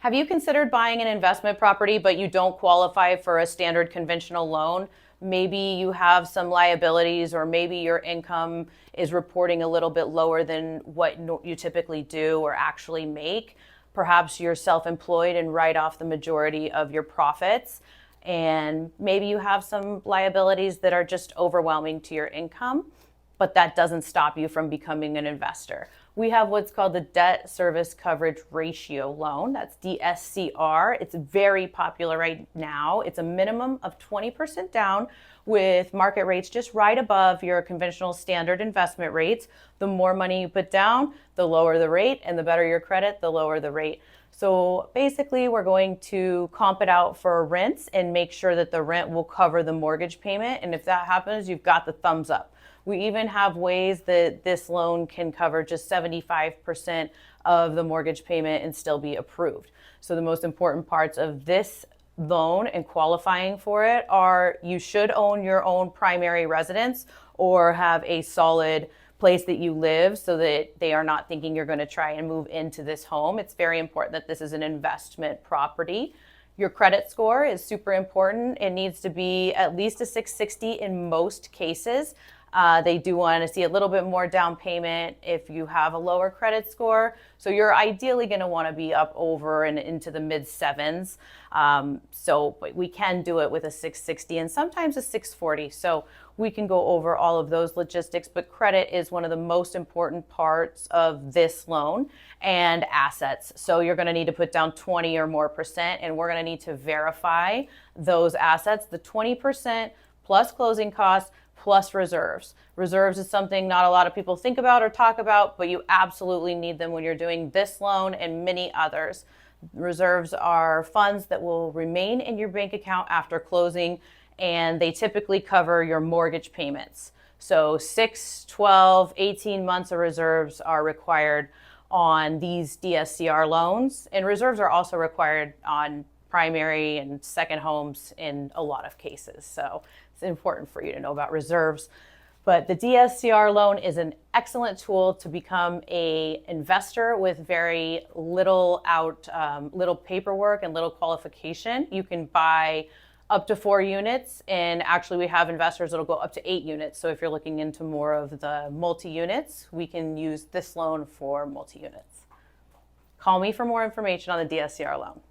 Have you considered buying an investment property, but you don't qualify for a standard conventional loan? Maybe you have some liabilities, or maybe your income is reporting a little bit lower than what you typically do or actually make. Perhaps you're self-employed and write off the majority of your profits. And maybe you have some liabilities that are just overwhelming to your income, but that doesn't stop you from becoming an investor. We have what's called the debt service coverage ratio loan. That's DSCR. It's very popular right now. It's a minimum of 20% down with market rates just right above your conventional standard investment rates. The more money you put down, the lower the rate, and the better your credit, the lower the rate. So basically, we're going to comp it out for rents and make sure that the rent will cover the mortgage payment. And if that happens, you've got the thumbs up. We even have ways that this loan can cover just 75% of the mortgage payment and still be approved. So the most important parts of this loan and qualifying for it are you should own your own primary residence or have a solid place that you live so that they are not thinking you're going to try and move into this home. It's very important that this is an investment property. Your credit score is super important. It needs to be at least a 660 in most cases. They do want to see a little bit more down payment if you have a lower credit score. So you're ideally going to want to be up over and into the mid sevens. But we can do it with a 660 and sometimes a 640. So we can go over all of those logistics, but credit is one of the most important parts of this loan and assets. So you're going to need to put down 20 or more percent, and we're going to need to verify those assets, the 20% plus closing costs, plus reserves. Reserves is something not a lot of people think about or talk about, but you absolutely need them when you're doing this loan and many others. Reserves are funds that will remain in your bank account after closing, and they typically cover your mortgage payments. So 6, 12, 18 months of reserves are required on these DSCR loans, and reserves are also required on primary and second homes in a lot of cases. So it's important for you to know about reserves. But the DSCR loan is an excellent tool to become an investor with very little little paperwork and little qualification. You can buy up to 4 units, and actually we have investors that'll go up to 8 units. So if you're looking into more of the multi-units, we can use this loan for multi-units. Call me for more information on the DSCR loan.